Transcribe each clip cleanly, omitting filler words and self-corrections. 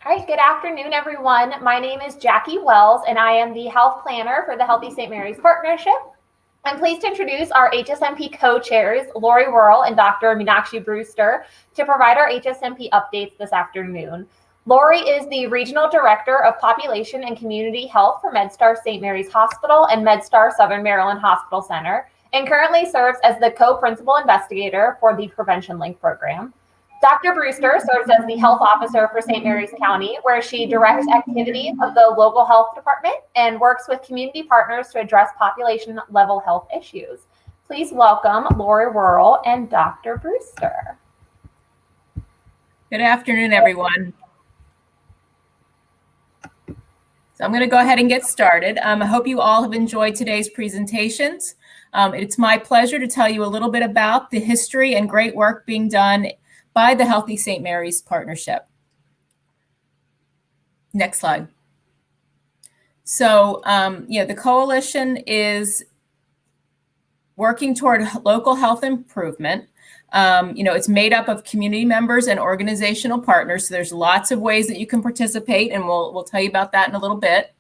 All right, good afternoon, everyone. My name is Jackie Wells, and I am the health planner for the Healthy St. Mary's Partnership. I'm pleased to introduce our HSMP co-chairs, Lori Werrell and Dr. Meenakshi Brewster, to provide our HSMP updates this afternoon. Lori is the Regional Director of Population and Community Health for MedStar St. Mary's Hospital and MedStar Southern Maryland Hospital Center, and currently serves as the Co-Principal Investigator for the PreventionLink program. Dr. Brewster serves as the health officer for St. Mary's County, where she directs activities of the local health department and works with community partners to address population-level health issues. Please welcome Lori Werrell and Dr. Brewster. Good afternoon, everyone. So I'm going to go ahead and get started. I hope you all have enjoyed today's presentations. It's my pleasure to tell you a little bit about the history and great work being done by the Healthy St. Mary's Partnership. Next slide. So, the coalition is working toward local health improvement. It's made up of community members and organizational partners. So there's lots of ways that you can participate, and we'll tell you about that in a little bit.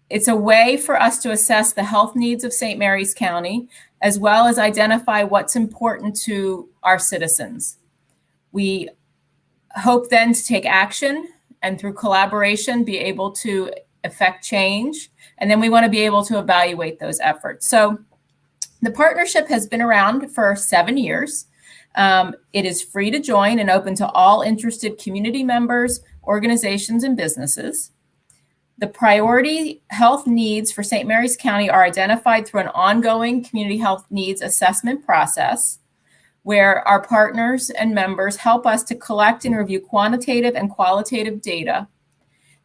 It's a way for us to assess the health needs of St. Mary's County, as well as identify what's important to our citizens. We hope then to take action and through collaboration be able to affect change. And then we want to be able to evaluate those efforts. So the partnership has been around for 7 years. It is free to join and open to all interested community members, organizations, and businesses. The priority health needs for St. Mary's County are identified through an ongoing community health needs assessment process, where our partners and members help us to collect and review quantitative and qualitative data.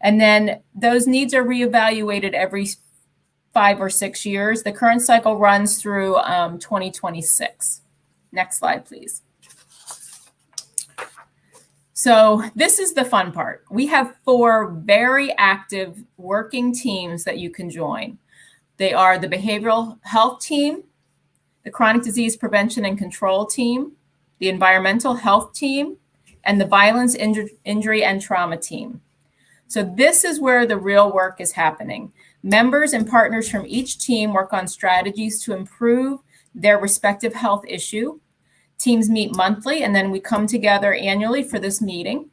And then those needs are reevaluated every 5 or 6 years. The current cycle runs through 2026. Next slide, please. So this is the fun part. We have 4 very active working teams that you can join. They are the behavioral health team, the chronic disease prevention and control team, the environmental health team, and the violence, injury, and trauma team. So this is where the real work is happening. Members and partners from each team work on strategies to improve their respective health issue. Teams meet monthly, and then we come together annually for this meeting.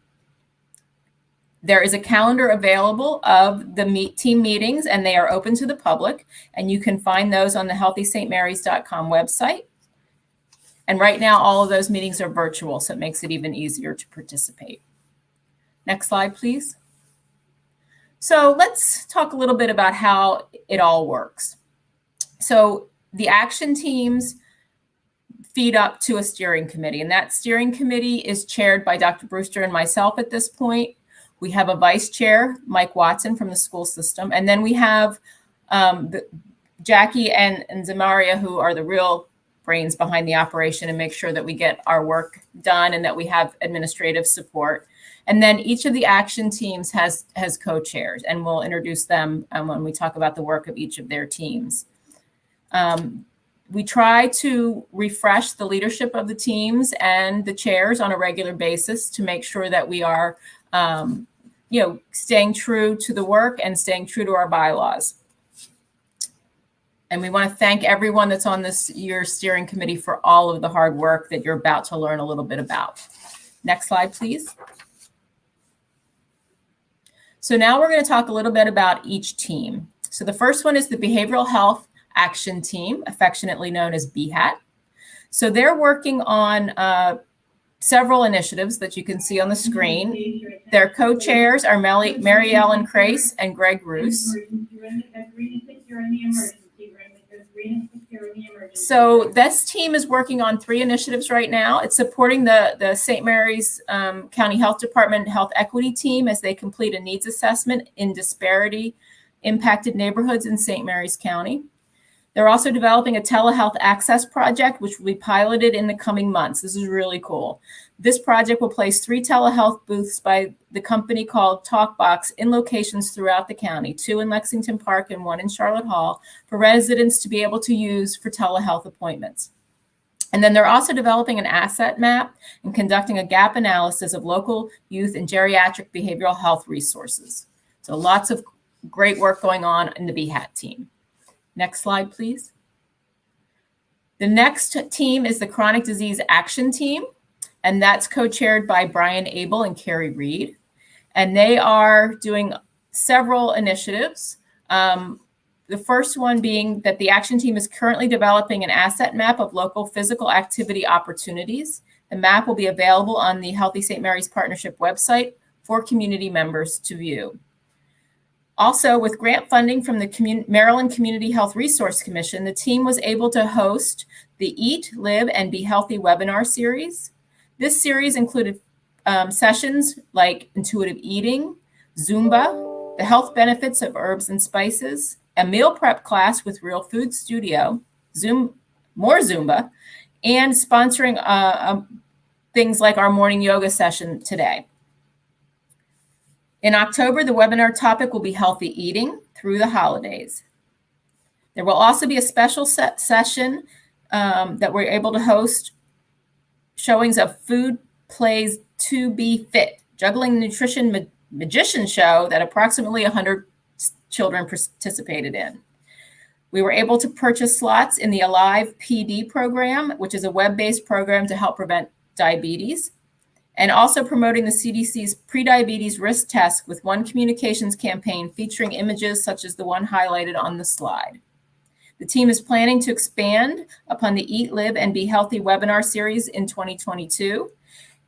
There is a calendar available of the team meetings, and they are open to the public, and you can find those on the healthystmarys.com website. And right now, all of those meetings are virtual, so it makes it even easier to participate. Next slide, please. So let's talk a little bit about how it all works. So the action teams feed up to a steering committee, and that steering committee is chaired by Dr. Brewster and myself at this point. We have a vice chair, Mike Watson from the school system, and then we have Jackie and Zamaria, who are the real brains behind the operation and make sure that we get our work done and that we have administrative support. And then each of the action teams has co-chairs, and we'll introduce them when we talk about the work of each of their teams. We try to refresh the leadership of the teams and the chairs on a regular basis to make sure that we are, staying true to the work and staying true to our bylaws. And we want to thank everyone that's on this year's steering committee for all of the hard work that you're about to learn a little bit about. Next slide, please. So now we're going to talk a little bit about each team. So the first one is the Behavioral Health Action Team, affectionately known as BHAT. So they're working on several initiatives that you can see on the screen. Their co-chairs are Mary Ellen Crace and Greg Roos. So this team is working on 3 initiatives right now. It's supporting the St. Mary's County Health Department Health Equity Team as they complete a needs assessment in disparity impacted neighborhoods in St. Mary's County. They're also developing a telehealth access project, which will be piloted in the coming months. This is really cool. This project will place 3 telehealth booths by the company called TalkBox in locations throughout the county, 2 in Lexington Park and 1 in Charlotte Hall, for residents to be able to use for telehealth appointments. And then they're also developing an asset map and conducting a gap analysis of local youth and geriatric behavioral health resources. So lots of great work going on in the BHAT team. Next slide, please. The next team is the Chronic Disease Action Team, and that's co-chaired by Brian Abel and Carrie Reed. And they are doing several initiatives. The first one being that the action team is currently developing an asset map of local physical activity opportunities. The map will be available on the Healthy St. Mary's Partnership website for community members to view. Also, with grant funding from the Maryland Community Health Resource Commission, the team was able to host the Eat, Live, and Be Healthy webinar series. This series included sessions like intuitive eating, Zumba, the health benefits of herbs and spices, a meal prep class with Real Food Studio, more Zumba, and sponsoring things like our morning yoga session today. In October, the webinar topic will be healthy eating through the holidays. There will also be a special session that we're able to host, showings of Food Plays to Be Fit, Juggling Nutrition Magician Show that approximately 100 children participated in. We were able to purchase slots in the Alive PD program, which is a web-based program to help prevent diabetes, and also promoting the CDC's prediabetes risk test with one communications campaign featuring images such as the one highlighted on the slide. The team is planning to expand upon the Eat, Live, and Be Healthy webinar series in 2022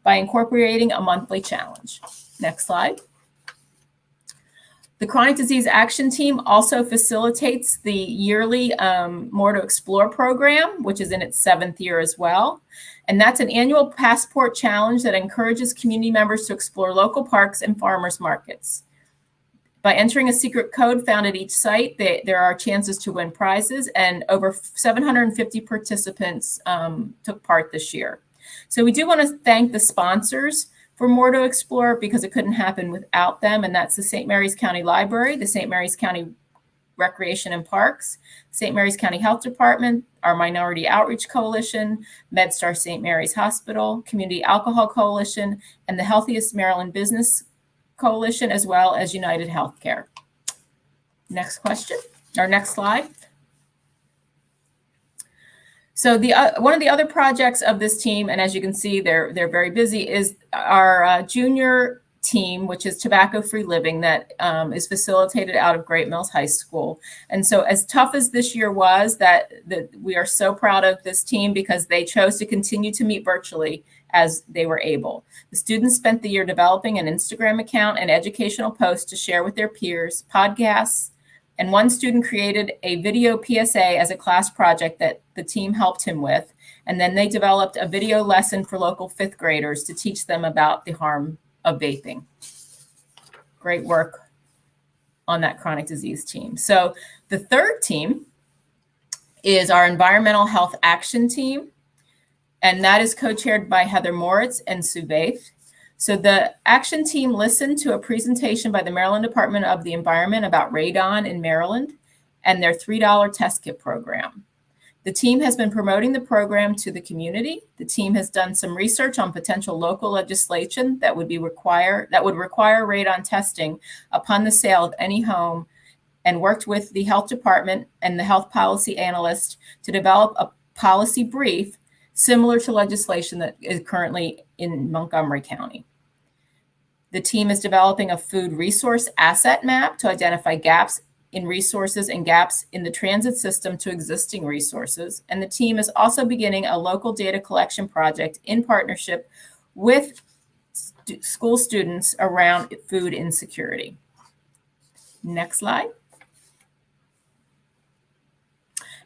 by incorporating a monthly challenge. Next slide. The Chronic Disease Action Team also facilitates the yearly More to Explore program, which is in its 7th year as well. And that's an annual passport challenge that encourages community members to explore local parks and farmers markets. By entering a secret code found at each site, there are chances to win prizes, and over 750 participants took part this year. So we do want to thank the sponsors for More to Explore because it couldn't happen without them, and that's the St. Mary's County Library, the St. Mary's County Recreation and Parks, St. Mary's County Health Department, our Minority Outreach Coalition, MedStar St. Mary's Hospital, Community Alcohol Coalition, and the Healthiest Maryland Business Coalition, as well as United Healthcare. Next question, or next slide. So one of the other projects of this team, and as you can see, they're very busy, is our junior team, which is tobacco-free living, that is facilitated out of Great Mills High School. And so as tough as this year was, that we are so proud of this team because they chose to continue to meet virtually as they were able. The students spent the year developing an Instagram account and educational posts to share with their peers, podcasts, and one student created a video PSA as a class project that the team helped him with. And then they developed a video lesson for local 5th graders to teach them about the harm of vaping. Great work on that chronic disease team. So the third team is our Environmental Health Action Team, and that is co-chaired by Heather Moritz and Sue Baith. So the action team listened to a presentation by the Maryland Department of the Environment about radon in Maryland and their $3 test kit program. The team has been promoting the program to the community. The team has done some research on potential local legislation that would require radon testing upon the sale of any home, and worked with the health department and the health policy analyst to develop a policy brief similar to legislation that is currently in Montgomery County. The team is developing a food resource asset map to identify gaps in resources and gaps in the transit system to existing resources. And the team is also beginning a local data collection project in partnership with school students around food insecurity. Next slide.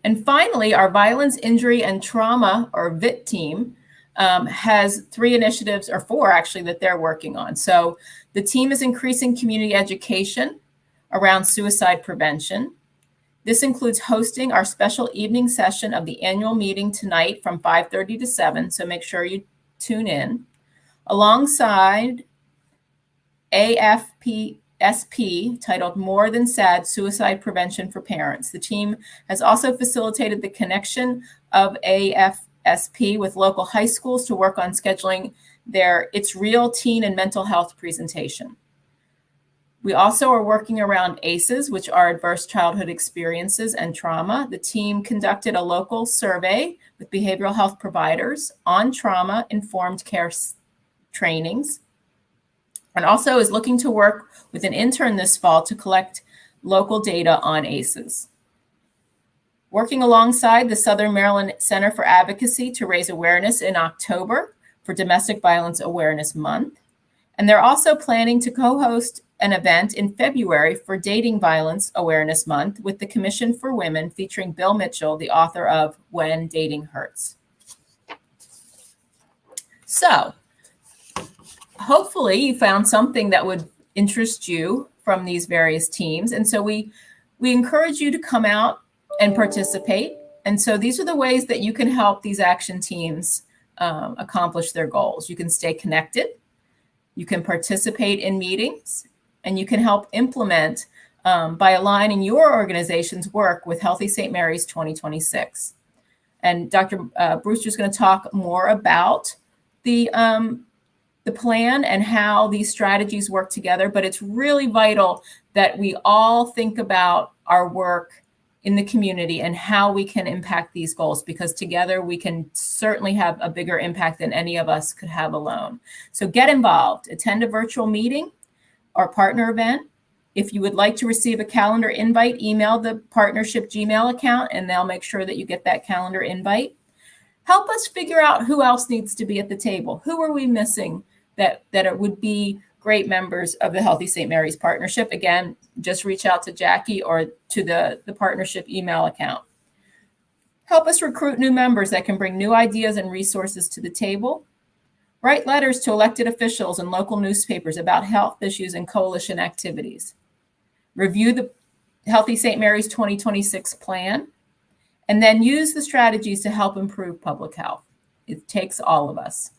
And finally, our Violence, Injury, and Trauma, or VIT team, has 3 initiatives, or 4 actually, that they're working on. So the team is increasing community education around suicide prevention. This includes hosting our special evening session of the annual meeting tonight from 5:30 to 7, so make sure you tune in. Alongside AFPSP, titled More Than Sad, Suicide Prevention for Parents. The team has also facilitated the connection of SP with local high schools to work on scheduling their It's Real Teen and Mental Health presentation. We also are working around ACEs, which are Adverse Childhood Experiences and Trauma. The team conducted a local survey with behavioral health providers on trauma-informed care trainings, and also is looking to work with an intern this fall to collect local data on ACEs. Working alongside the Southern Maryland Center for Advocacy to raise awareness in October for Domestic Violence Awareness Month. And they're also planning to co-host an event in February for Dating Violence Awareness Month with the Commission for Women, featuring Bill Mitchell, the author of When Dating Hurts. So hopefully you found something that would interest you from these various teams. And so we encourage you to come out and participate. And so these are the ways that you can help these action teams accomplish their goals. You can stay connected, you can participate in meetings, and you can help implement by aligning your organization's work with Healthy St. Mary's 2026. And Dr. Brewster is going to talk more about the plan and how these strategies work together. But it's really vital that we all think about our work in the community and how we can impact these goals, because together we can certainly have a bigger impact than any of us could have alone. So get involved, attend a virtual meeting or partner event. If you would like to receive a calendar invite, email the partnership Gmail account and they'll make sure that you get that calendar invite. Help us figure out who else needs to be at the table. Who are we missing that it would be great members of the Healthy St. Mary's Partnership? Again, just reach out to Jackie or to the partnership email account. Help us recruit new members that can bring new ideas and resources to the table. Write letters to elected officials and local newspapers about health issues and coalition activities. Review the Healthy St. Mary's 2026 plan, and then use the strategies to help improve public health. It takes all of us.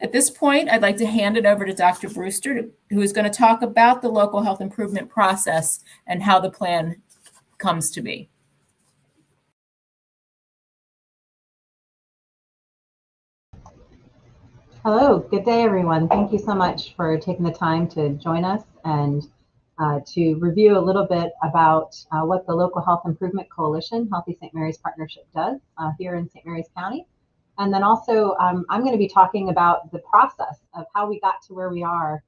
At this point, I'd like to hand it over to Dr. Brewster, who is going to talk about the local health improvement process and how the plan comes to be. Hello, good day, everyone. Thank you so much for taking the time to join us and to review a little bit about what the Local Health Improvement Coalition, Healthy St. Mary's Partnership, does here in St. Mary's County. And then also, I'm going to be talking about the process of how we got to where we are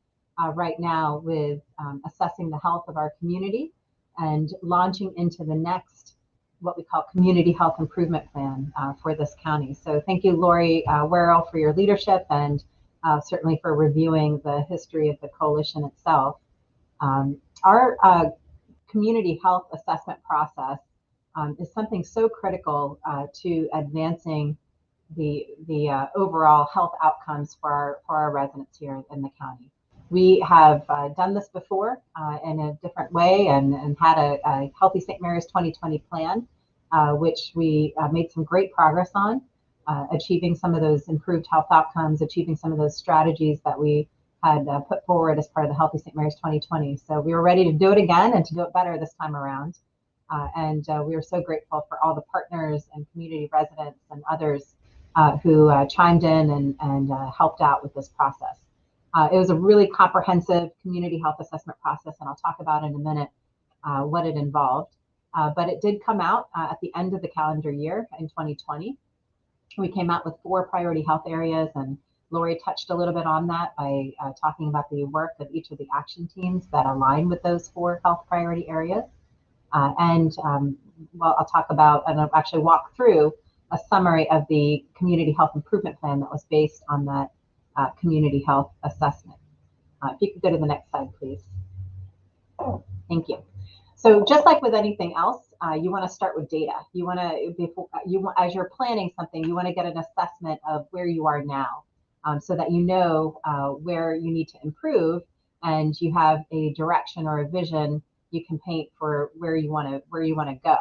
right now with assessing the health of our community and launching into the next, what we call Community Health Improvement Plan for this county. So thank you, Lori Werrell, for your leadership and certainly for reviewing the history of the coalition itself. Our community health assessment process is something so critical to advancing the overall health outcomes for our residents here in the county. We have done this before in a different way and had a Healthy St. Mary's 2020 plan, which we made some great progress on, achieving some of those improved health outcomes, achieving some of those strategies that we had put forward as part of the Healthy St. Mary's 2020. So we were ready to do it again and to do it better this time around. And we are so grateful for all the partners and community residents and others who chimed in and helped out with this process. It was a really comprehensive community health assessment process, and I'll talk about in a minute what it involved. But it did come out at the end of the calendar year in 2020. We came out with 4 priority health areas, and Lori touched a little bit on that by talking about the work of each of the action teams that align with those 4 health priority areas. Well, I'll talk about and I'll actually walk through a summary of the Community Health Improvement Plan that was based on that community health assessment. If you could go to the next slide, please. Thank you. So just like with anything else, you want to start with data. You want to, as you're planning something, you want to get an assessment of where you are now, so that you know where you need to improve, and you have a direction or a vision you can paint for where you want to go.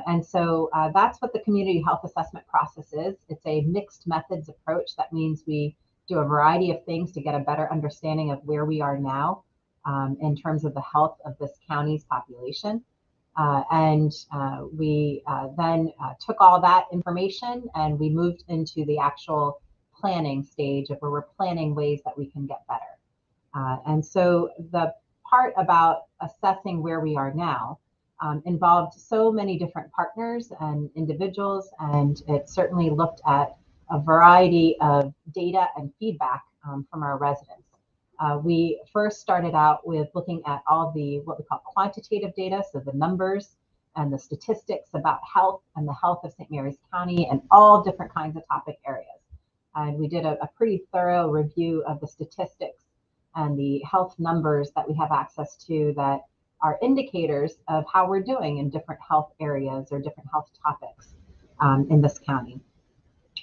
And so that's what the community health assessment process is. It's a mixed methods approach. That means we do a variety of things to get a better understanding of where we are now in terms of the health of this county's population. We then took all that information and we moved into the actual planning stage of where we're planning ways that we can get better. And so the part about assessing where we are now involved so many different partners and individuals, and it certainly looked at a variety of data and feedback from our residents. We first started out with looking at all the what we call quantitative data, so the numbers and the statistics about health and the health of St. Mary's County and all different kinds of topic areas. And we did a pretty thorough review of the statistics and the health numbers that we have access to that are indicators of how we're doing in different health areas or different health topics in this county.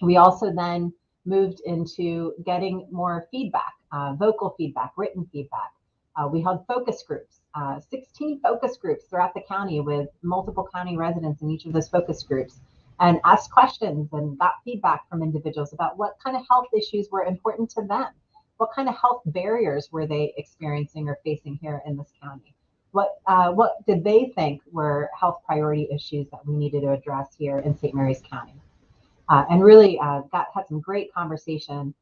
We also then moved into getting more feedback, vocal feedback, written feedback. We held focus groups, 16 focus groups throughout the county with multiple county residents in each of those focus groups, and asked questions and got feedback from individuals about what kind of health issues were important to them. What kind of health barriers were they experiencing or facing here in this county? What did they think were health priority issues that we needed to address here in St. Mary's County? And really had some great conversation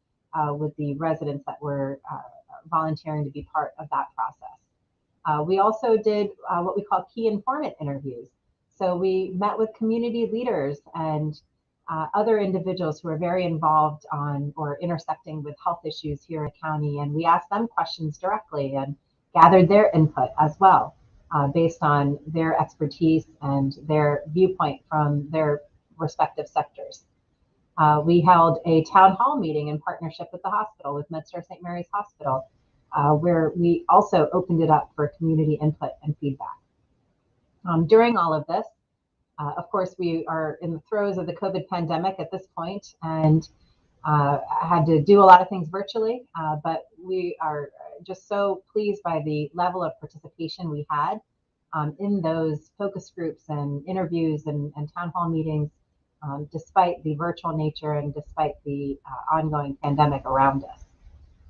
with the residents that were volunteering to be part of that process. We also did what we call key informant interviews. So we met with community leaders and other individuals who are very involved on or intersecting with health issues here in the county, and we asked them questions directly and gathered their input as well based on their expertise and their viewpoint from their respective sectors. We held a town hall meeting in partnership with the hospital, with MedStar St. Mary's Hospital, where we also opened it up for community input and feedback. During all of this, of course, we are in the throes of the COVID pandemic at this point, and had to do a lot of things virtually, but we are just so pleased by the level of participation we had in those focus groups and interviews and town hall meetings, despite the virtual nature and despite the ongoing pandemic around us.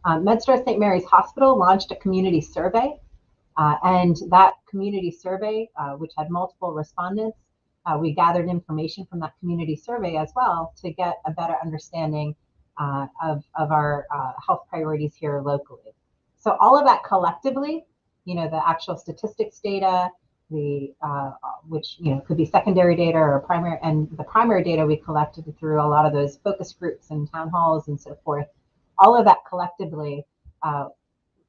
MedStar St. Mary's Hospital launched a community survey, and that community survey, which had multiple respondents, we gathered information from that community survey as well to get a better understanding of our health priorities here locally. So all of that collectively, the actual statistics data, which could be secondary data or primary, and the primary data we collected through a lot of those focus groups and town halls and so forth, all of that collectively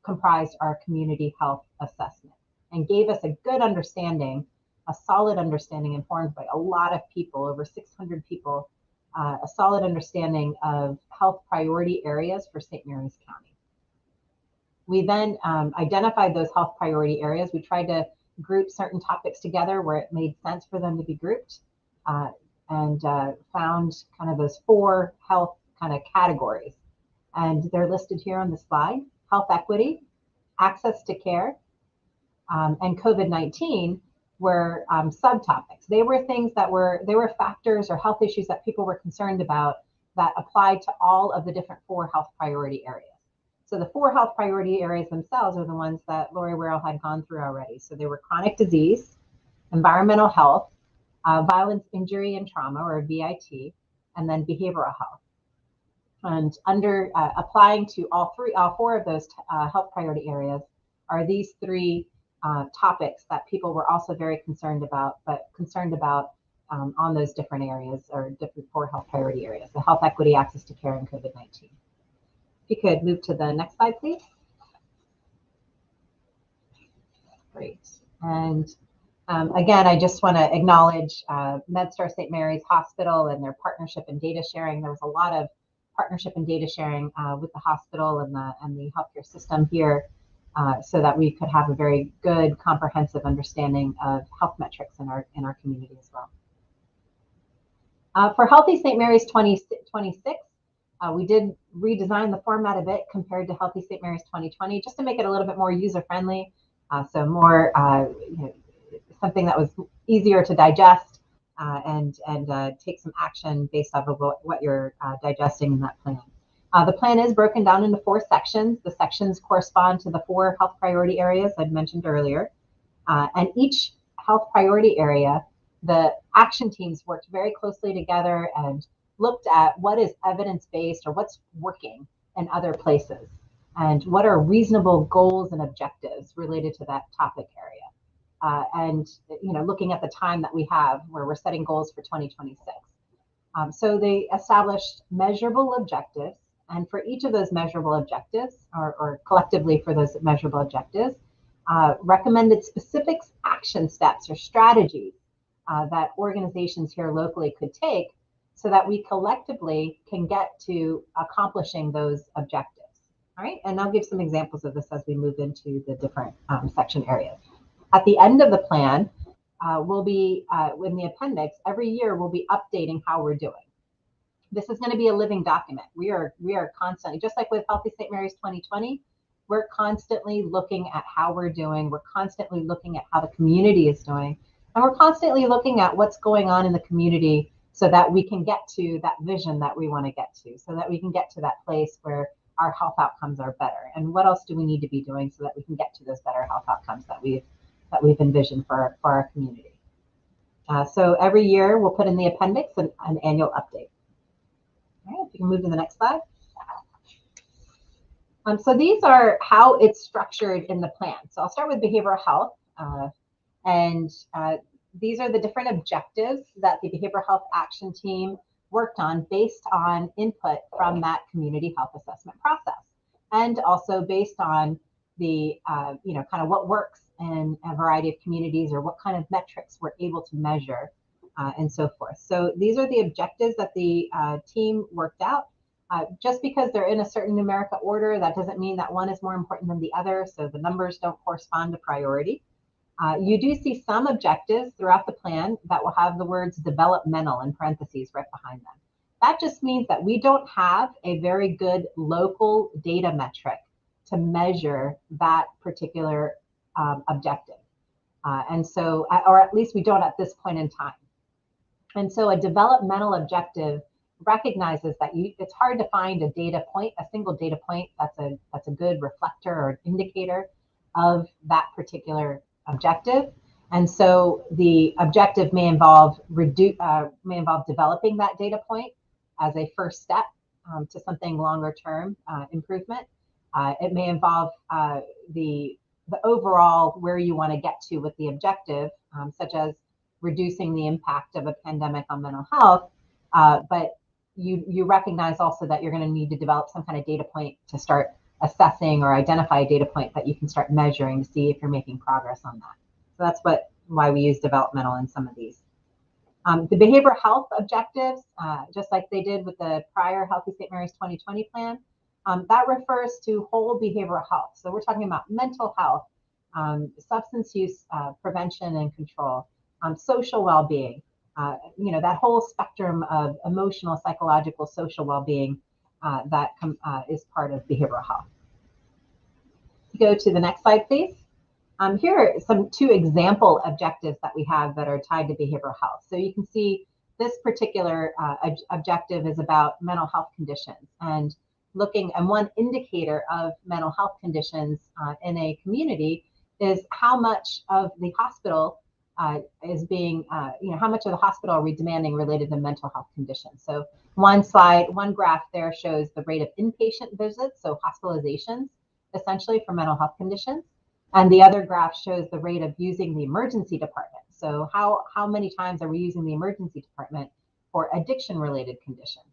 comprised our community health assessment and gave us a good understanding, a solid understanding informed by a lot of people, over 600 people, a solid understanding of health priority areas for St. Mary's County. We then identified those health priority areas. We tried to group certain topics together where it made sense for them to be grouped, and found kind of those 4 health kind of categories. And they're listed here on the slide: health equity, access to care, and COVID-19 were subtopics. They were things that they were factors or health issues that people were concerned about that applied to all of the different 4 health priority areas. So the 4 health priority areas themselves are the ones that Lori Werrell had gone through already. So they were chronic disease, environmental health, violence, injury, and trauma, or VIT, and then behavioral health. And under applying to all 4 of those health priority areas are these 3 topics that people were also very concerned about, on those different areas or different 4 health priority areas: the health equity, access to care, and COVID-19. If you could move to the next slide, please. Great. And again, I just want to acknowledge MedStar St. Mary's Hospital and their partnership and data sharing. There was a lot of partnership and data sharing with the hospital and the healthcare system here, so that we could have a very good, comprehensive understanding of health metrics in our community as well. For Healthy St. Mary's 2026, we did redesign the format of it compared to Healthy St. Mary's 2020, just to make it a little bit more user-friendly, so more something that was easier to digest and take some action based off of what you're digesting in that plan. The plan is broken down into 4 sections. The sections correspond to the 4 health priority areas I'd mentioned earlier, and each health priority area, the action teams worked very closely together and looked at what is evidence-based or what's working in other places, and what are reasonable goals and objectives related to that topic area. And looking at the time that we have where we're setting goals for 2026. So they established measurable objectives, and for each of those measurable objectives, or collectively for those measurable objectives, recommended specific action steps or strategies that organizations here locally could take so that we collectively can get to accomplishing those objectives. All right, and I'll give some examples of this as we move into the different section areas. At the end of the plan, we'll be, in the appendix, every year we'll be updating how we're doing. This is going to be a living document. We are constantly, just like with Healthy St. Mary's 2020, we're constantly looking at how we're doing. We're constantly looking at how the community is doing. And we're constantly looking at what's going on in the community so that we can get to that vision that we want to get to, so that we can get to that place where our health outcomes are better. And what else do we need to be doing so that we can get to those better health outcomes that we've envisioned for our community. So every year we'll put in the appendix an annual update. All right, if you can move to the next slide. So these are how it's structured in the plan. So I'll start with behavioral health. These are the different objectives that the behavioral health action team worked on based on input from that community health assessment process, and also based on the kind of what works in a variety of communities, or what kind of metrics we're able to measure, and so forth. So these are the objectives that the team worked out. Just because they're in a certain numerical order, that doesn't mean that one is more important than the other, so the numbers don't correspond to priority. You do see some objectives throughout the plan that will have the words developmental in parentheses right behind them. That just means that we don't have a very good local data metric to measure that particular objective. And so, or at least we don't at this point in time. And so a developmental objective recognizes that it's hard to find a data point, a single data point that's a good reflector or an indicator of that particular objective. And so the objective may involve developing that data point as a first step to something longer term improvement. It may involve the overall where you want to get to with the objective, such as reducing the impact of a pandemic on mental health. But you recognize also that you're going to need to develop some kind of data point to start assessing or identify a data point that you can start measuring to see if you're making progress on that. So that's why we use developmental in some of these. The behavioral health objectives, just like they did with the prior Healthy St. Mary's 2020 plan, that refers to whole behavioral health. So we're talking about mental health, substance use prevention and control, social well-being, that whole spectrum of emotional, psychological, social well-being that is part of behavioral health. Go to the next slide, please. Here are two example objectives that we have that are tied to behavioral health. So you can see this particular objective is about mental health conditions, and one indicator of mental health conditions in a community is how much of the hospital is being, how much of the hospital are we demanding related to mental health conditions. So one graph there shows the rate of inpatient visits, so hospitalizations, essentially for mental health conditions. And the other graph shows the rate of using the emergency department. So how many times are we using the emergency department for addiction-related conditions?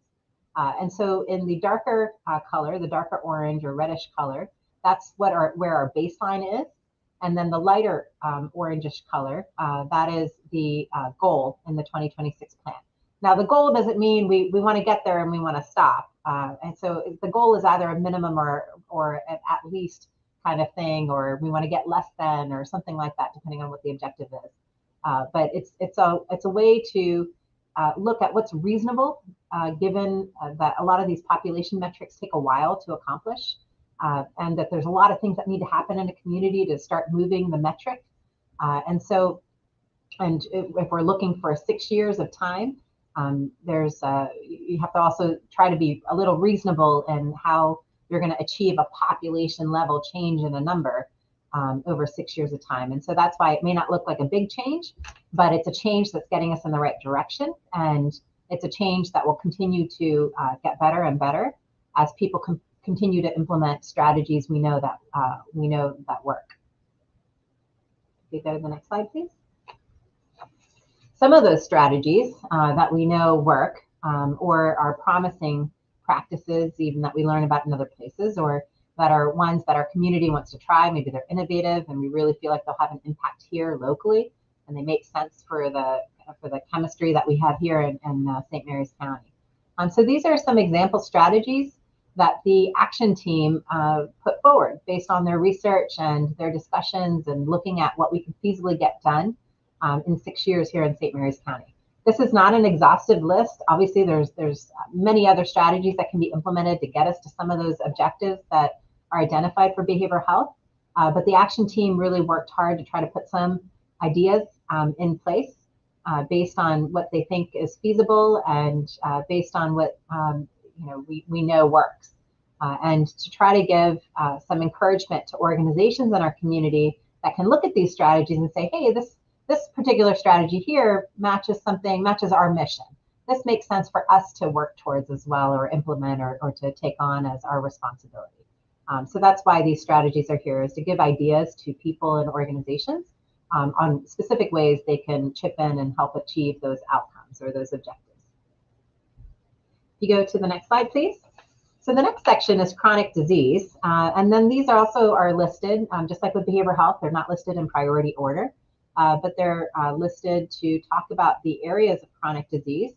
And so in the darker color, the darker orange or reddish color, that's where our baseline is. And then the lighter orangish color, that is the goal in the 2026 plan. Now, the goal doesn't mean we want to get there and we want to stop. And so the goal is either a minimum or at least kind of thing, or we want to get less than, or something like that, depending on what the objective is. But it's a way to look at what's reasonable, given that a lot of these population metrics take a while to accomplish, and that there's a lot of things that need to happen in a community to start moving the metric. And if we're looking for 6 years of time, you have to also try to be a little reasonable in how you're going to achieve a population level change in a number. over 6 years of time. And so that's why it may not look like a big change, but it's a change that's getting us in the right direction. And it's a change that will continue to get better and better as people continue to implement strategies we know that work. Can you go to the next slide, please? Some of those strategies that we know work or are promising practices, even that we learn about in other places, or that are ones that our community wants to try. Maybe they're innovative and we really feel like they'll have an impact here locally, and they make sense for the chemistry that we have here in St. Mary's County. So these are some example strategies that the action team put forward based on their research and their discussions and looking at what we can feasibly get done in 6 years here in St. Mary's County. This is not an exhaustive list. Obviously, there's many other strategies that can be implemented to get us to some of those objectives that are identified for behavioral health. But the action team really worked hard to try to put some ideas in place based on what they think is feasible and based on what we know works. And to try to give some encouragement to organizations in our community that can look at these strategies and say, hey, this particular strategy here matches our mission. This makes sense for us to work towards as well, or implement, or to take on as our responsibility. So that's why these strategies are here, is to give ideas to people and organizations on specific ways they can chip in and help achieve those outcomes or those objectives. If you go to the next slide, please. So the next section is chronic disease. And then these also are listed, just like with behavioral health, they're not listed in priority order, but they're listed to talk about the areas of chronic disease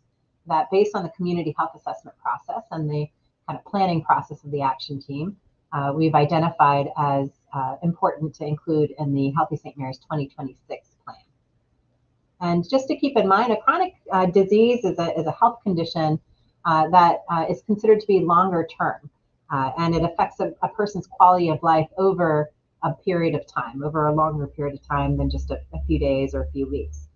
that, based on the community health assessment process and the kind of planning process of the action team, we've identified as important to include in the Healthy St. Mary's 2026 plan. And just to keep in mind, a chronic disease is a health condition that is considered to be longer term, and it affects a person's quality of life over a period of time, over a longer period of time than just a few days or a few weeks.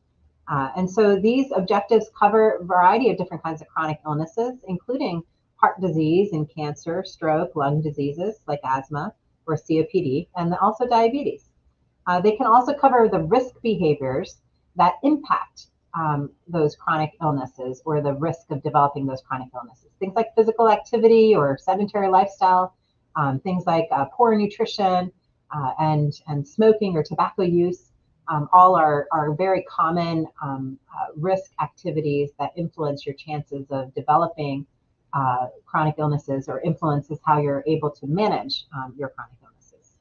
And so these objectives cover a variety of different kinds of chronic illnesses, including heart disease and cancer, stroke, lung diseases like asthma or COPD, and also diabetes. They can also cover the risk behaviors that impact those chronic illnesses, or the risk of developing those chronic illnesses. Things like physical activity or sedentary lifestyle, things like poor nutrition and smoking or tobacco use, all are very common risk activities that influence your chances of developing chronic illnesses, or influences how you're able to manage your chronic illnesses.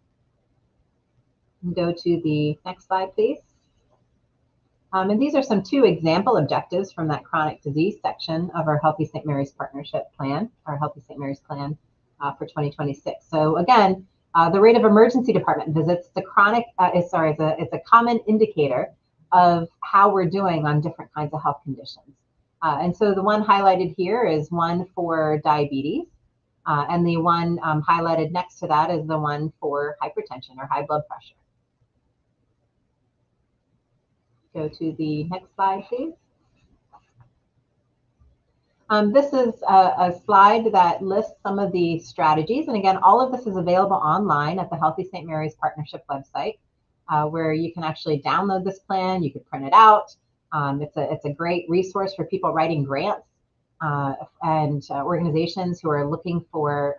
Go to the next slide, please. And these are some 2 example objectives from that chronic disease section of our Healthy St. Mary's Partnership Plan, our Healthy St. Mary's Plan for 2026. So again, the rate of emergency department visits, it's a common indicator of how we're doing on different kinds of health conditions. And so the one highlighted here is one for diabetes, and the one highlighted next to that is the one for hypertension or high blood pressure. Go to the next slide, please. This is a slide that lists some of the strategies. And again, all of this is available online at the Healthy St. Mary's Partnership website, where you can actually download this plan. You can print it out. It's a great resource for people writing grants and organizations who are looking for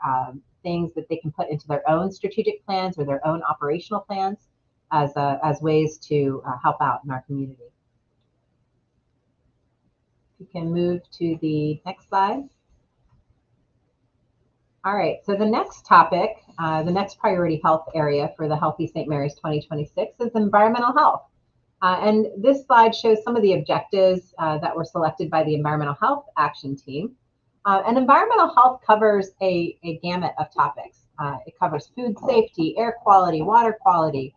things that they can put into their own strategic plans or their own operational plans as ways to help out in our community. You can move to the next slide. All right, so the next topic, the next priority health area for the Healthy St. Mary's 2026 is environmental health. And this slide shows some of the objectives that were selected by the Environmental Health Action Team. And environmental health covers a gamut of topics. It covers food safety, air quality, water quality,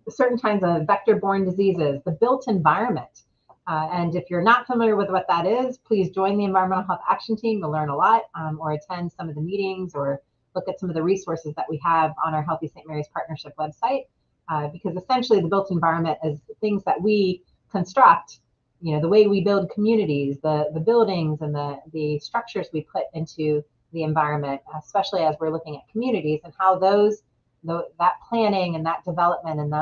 certain kinds of vector-borne diseases, the built environment. And if you're not familiar with what that is, please join the Environmental Health Action Team to learn a lot, or attend some of the meetings, or look at some of the resources that we have on our Healthy St. Mary's Partnership website. Because essentially the built environment is things that we construct, the way we build communities, the buildings and the structures we put into the environment, especially as we're looking at communities, and how those that planning and that development and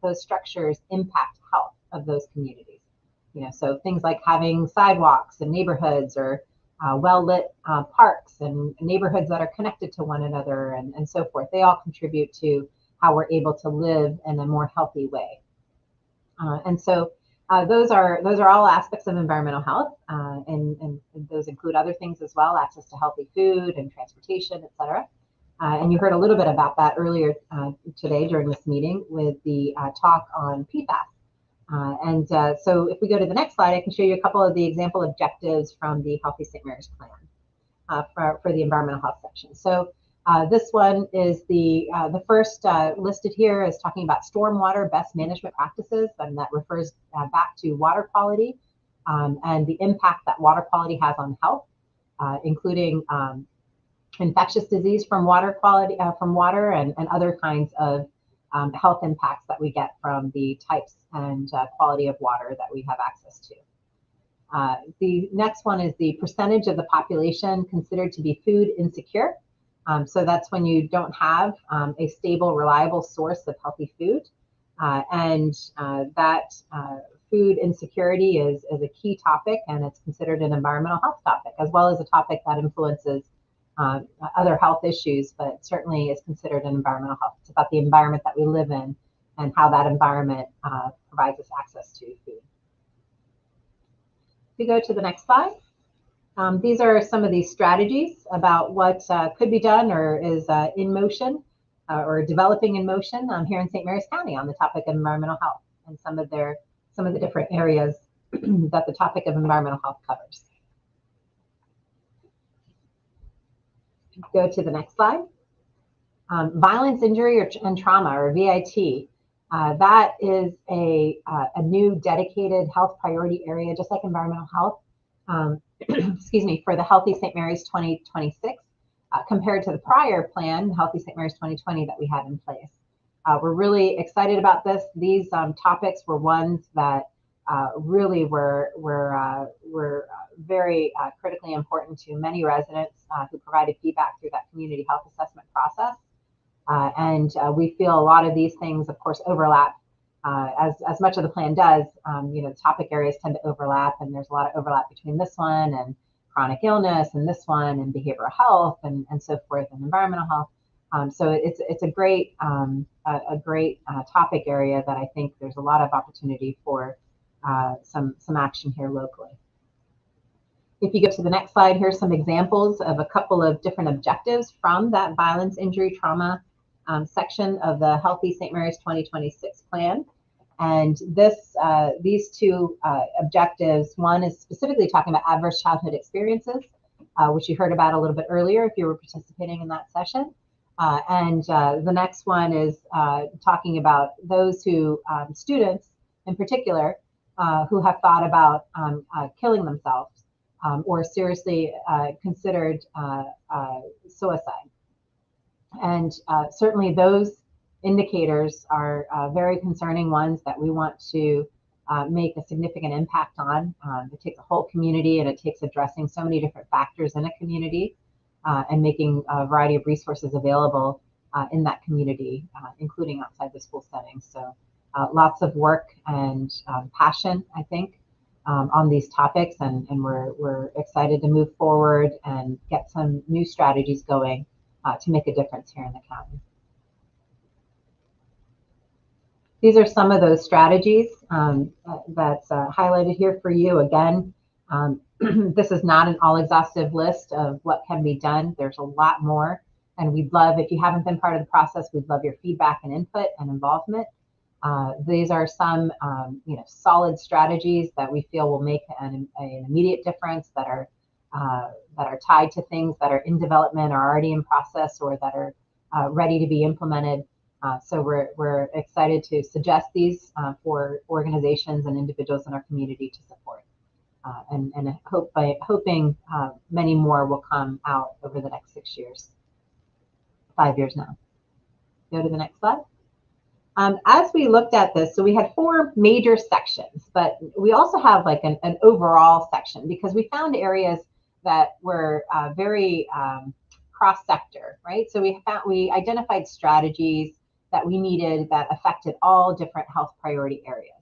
those structures impact health of those communities. So things like having sidewalks in neighborhoods, or well-lit parks and neighborhoods that are connected to one another, and so forth. They all contribute to how we're able to live in a more healthy way. And so those are all aspects of environmental health, and those include other things as well: access to healthy food and transportation, et cetera. And you heard a little bit about that earlier today during this meeting with the talk on PFAS. So if we go to the next slide, I can show you a couple of the example objectives from the Healthy St. Mary's plan for the environmental health section. So this one is the first listed here is talking about stormwater best management practices, and that refers back to water quality and the impact that water quality has on health, including infectious disease from water quality, from water, and other kinds of health impacts that we get from the types and quality of water that we have access to. The next one is the percentage of the population considered to be food insecure. So that's when you don't have a stable, reliable source of healthy food. And that food insecurity is a key topic, and it's considered an environmental health topic, as well as a topic that influences other health issues, but certainly is considered an environmental health. It's about the environment that we live in and how that environment provides us access to food. If we go to the next slide, these are some of these strategies about what could be done or is in motion or developing in motion here in St. Mary's County on the topic of environmental health, and some of the different areas that the topic of environmental health covers. Go to the next slide. Violence, injury, and trauma, or VIT. That is a new dedicated health priority area, just like environmental health, excuse me, for the Healthy St. Mary's 2026, compared to the prior plan, Healthy St. Mary's 2020, that we had in place. We're really excited about this. These topics were ones that really were very critically important to many residents who provided feedback through that community health assessment process. And we feel a lot of these things, of course, overlap. As much of the plan does, the topic areas tend to overlap, and there's a lot of overlap between this one and chronic illness, and this one and behavioral health, and so forth, and environmental health. So it's a great topic area that I think there's a lot of opportunity for some action here locally. If you go to the next slide, here's some examples of a couple of different objectives from that violence, injury, trauma section of the Healthy St. Mary's 2026 plan. And these two objectives, one is specifically talking about adverse childhood experiences, which you heard about a little bit earlier if you were participating in that session. And the next one is talking about those who, students in particular, who have thought about killing themselves or seriously considered suicide. And certainly those indicators are very concerning ones that we want to make a significant impact on. It takes a whole community, and it takes addressing so many different factors in a community and making a variety of resources available in that community, including outside the school setting. So lots of work and passion, I think, on these topics, and we're excited to move forward and get some new strategies going to make a difference here in the county. These are some of those strategies that's highlighted here for you. Again, this is not an all-exhaustive list of what can be done. There's a lot more, and we'd love, if you haven't been part of the process, we'd love your feedback and input and involvement. These are some solid strategies that we feel will make an immediate difference, that are tied to things that are in development or already in process, or that are ready to be implemented. So we're excited to suggest these for organizations and individuals in our community to support, and hoping many more will come out over the next 6 years, 5 years now. Go to the next slide. As we looked at this, so we had 4 major sections, but we also have like an overall section, because we found areas that were very cross-sector, right? So we identified strategies that we needed that affected all different health priority areas.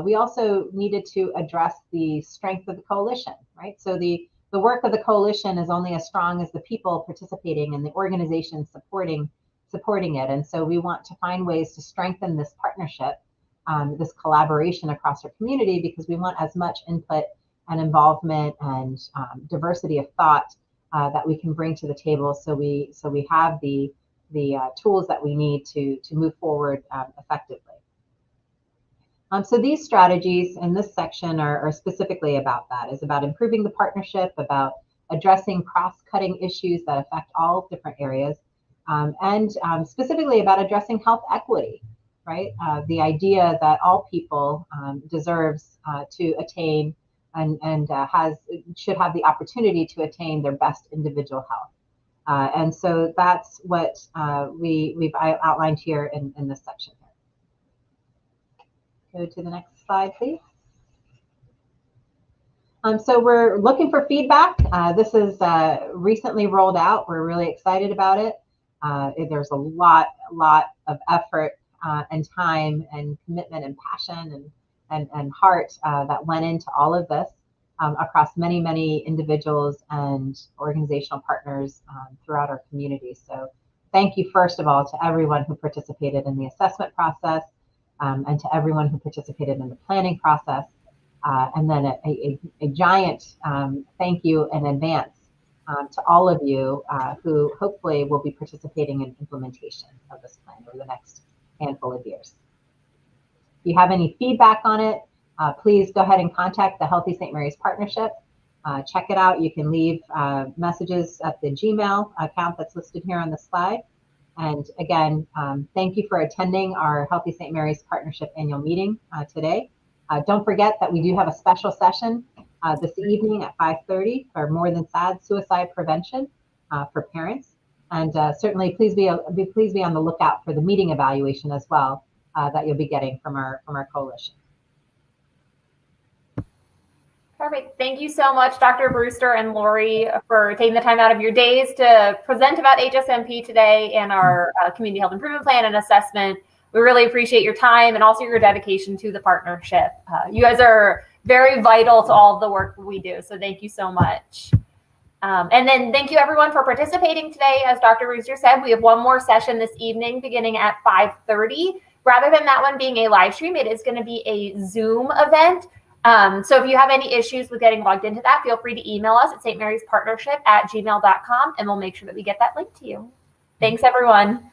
We also needed to address the strength of the coalition, right? So the work of the coalition is only as strong as the people participating and the organizations supporting it. And so we want to find ways to strengthen this partnership, this collaboration across our community, because we want as much input and involvement and diversity of thought that we can bring to the table, so we have the tools that we need to move forward effectively. So these strategies in this section are specifically about that. It's about improving the partnership, about addressing cross-cutting issues that affect all different areas, and specifically about addressing health equity, right? The idea that all people deserves to attain and should have the opportunity to attain their best individual health. And so that's what we've outlined here in this section. Go to the next slide, please. So we're looking for feedback. This is recently rolled out. We're really excited about it. There's a lot of effort and time and commitment and passion and heart that went into all of this across many individuals and organizational partners throughout our community. So thank you, first of all, to everyone who participated in the assessment process, and to everyone who participated in the planning process. And then a giant thank you in advance to all of you who hopefully will be participating in implementation of this plan over the next handful of years. If you have any feedback on it, please go ahead and contact the Healthy St. Mary's Partnership. Check it out. You can leave messages at the Gmail account that's listed here on the slide. And again, thank you for attending our Healthy St. Mary's Partnership annual meeting today. Don't forget that we do have a special session this evening at 5:30 for More Than Sad Suicide Prevention for parents. And certainly please be on the lookout for the meeting evaluation as well that you'll be getting from our coalition. Perfect. Thank you so much, Dr. Brewster and Lori, for taking the time out of your days to present about HSMP today and our Community Health Improvement Plan and assessment. We really appreciate your time and also your dedication to the partnership. You guys are very vital to all of the work we do, so thank you so much. And then thank you everyone for participating today. As Dr. Brewster said, we have one more session this evening beginning at 5:30. Rather than that one being a live stream, it is going to be a Zoom event. So if you have any issues with getting logged into that, feel free to email us at stmaryspartnership@gmail.com, and we'll make sure that we get that link to you. Thanks, everyone.